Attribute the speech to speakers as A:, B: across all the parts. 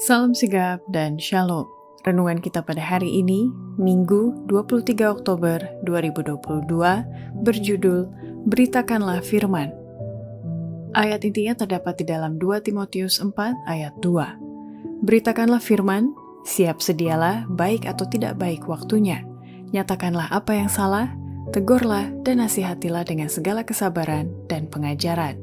A: Salam sigap dan shalom. Renungan kita pada hari ini, Minggu 23 Oktober 2022, berjudul Beritakanlah Firman. Ayat intinya terdapat di dalam 2 Timotius 4 ayat 2. Beritakanlah firman, siap sedialah baik atau tidak baik waktunya. Nyatakanlah apa yang salah, tegurlah dan nasihatilah dengan segala kesabaran dan pengajaran.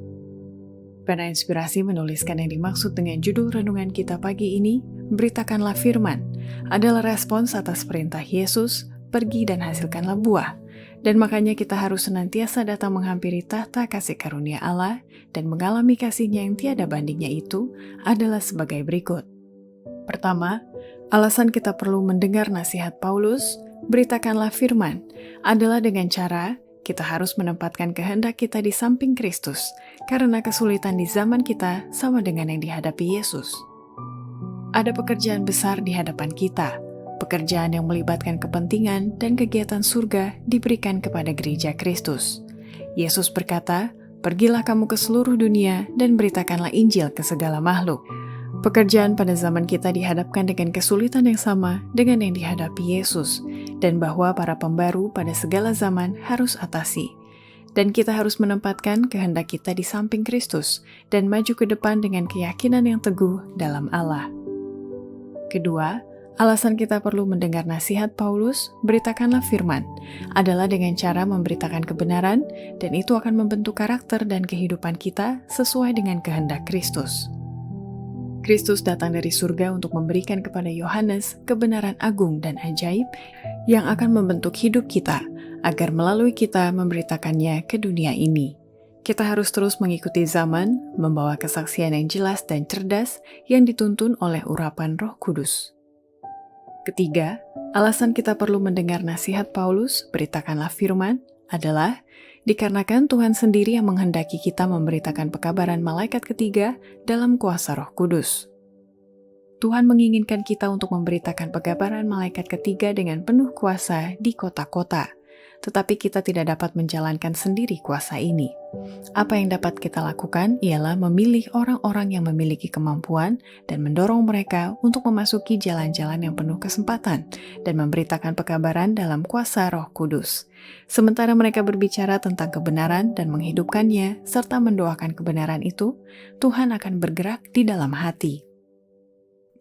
A: Pena Inspirasi menuliskan yang dimaksud dengan judul renungan kita pagi ini, Beritakanlah Firman, adalah respons atas perintah Yesus, pergi dan hasilkanlah buah. Dan makanya kita harus senantiasa datang menghampiri tahta kasih karunia Allah dan mengalami kasihnya yang tiada bandingnya itu adalah sebagai berikut. Pertama, alasan kita perlu mendengar nasihat Paulus, beritakanlah firman, adalah dengan cara kita harus menempatkan kehendak kita di samping Kristus, karena kesulitan di zaman kita sama dengan yang dihadapi Yesus. Ada pekerjaan besar di hadapan kita, pekerjaan yang melibatkan kepentingan dan kegiatan surga diberikan kepada gereja Kristus. Yesus berkata, "Pergilah kamu ke seluruh dunia dan beritakanlah Injil ke segala makhluk." Pekerjaan pada zaman kita dihadapkan dengan kesulitan yang sama dengan yang dihadapi Yesus, dan bahwa para pembaru pada segala zaman harus atasi. Dan kita harus menempatkan kehendak kita di samping Kristus, dan maju ke depan dengan keyakinan yang teguh dalam Allah. Kedua, alasan kita perlu mendengar nasihat Paulus, beritakanlah firman, adalah dengan cara memberitakan kebenaran, dan itu akan membentuk karakter dan kehidupan kita sesuai dengan kehendak Kristus. Kristus datang dari surga untuk memberikan kepada Yohanes kebenaran agung dan ajaib yang akan membentuk hidup kita, agar melalui kita memberitakannya ke dunia ini. Kita harus terus mengikuti zaman, membawa kesaksian yang jelas dan cerdas yang dituntun oleh urapan Roh Kudus. Ketiga, alasan kita perlu mendengar nasihat Paulus, beritakanlah firman, adalah dikarenakan Tuhan sendiri yang menghendaki kita memberitakan pekabaran malaikat ketiga dalam kuasa Roh Kudus. Tuhan menginginkan kita untuk memberitakan pekabaran malaikat ketiga dengan penuh kuasa di kota-kota, tetapi kita tidak dapat menjalankan sendiri kuasa ini. Apa yang dapat kita lakukan ialah memilih orang-orang yang memiliki kemampuan dan mendorong mereka untuk memasuki jalan-jalan yang penuh kesempatan dan memberitakan pekabaran dalam kuasa Roh Kudus. Sementara mereka berbicara tentang kebenaran dan menghidupkannya serta mendoakan kebenaran itu, Tuhan akan bergerak di dalam hati.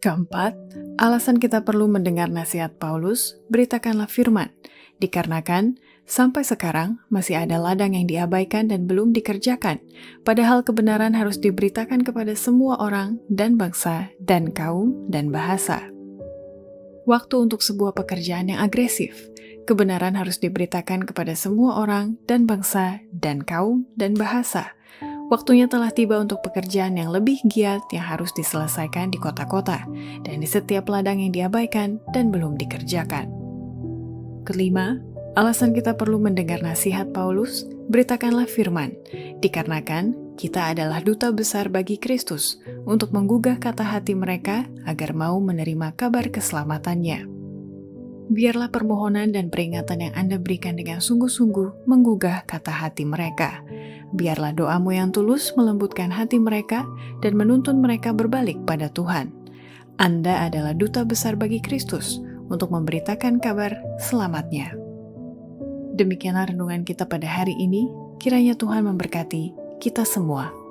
A: Keempat, alasan kita perlu mendengar nasihat Paulus, beritakanlah firman, dikarenakan sampai sekarang masih ada ladang yang diabaikan dan belum dikerjakan, padahal kebenaran harus diberitakan kepada semua orang dan bangsa dan kaum dan bahasa. Waktu untuk sebuah pekerjaan yang agresif, kebenaran harus diberitakan kepada semua orang dan bangsa dan kaum dan bahasa. Waktunya telah tiba untuk pekerjaan yang lebih giat yang harus diselesaikan di kota-kota dan di setiap ladang yang diabaikan dan belum dikerjakan. Kelima, alasan kita perlu mendengar nasihat Paulus, beritakanlah firman, dikarenakan kita adalah duta besar bagi Kristus untuk menggugah kata hati mereka agar mau menerima kabar keselamatannya. Biarlah permohonan dan peringatan yang Anda berikan dengan sungguh-sungguh menggugah kata hati mereka. Biarlah doamu yang tulus melembutkan hati mereka dan menuntun mereka berbalik pada Tuhan. Anda adalah duta besar bagi Kristus untuk memberitakan kabar selamatnya. Demikianlah renungan kita pada hari ini, kiranya Tuhan memberkati kita semua.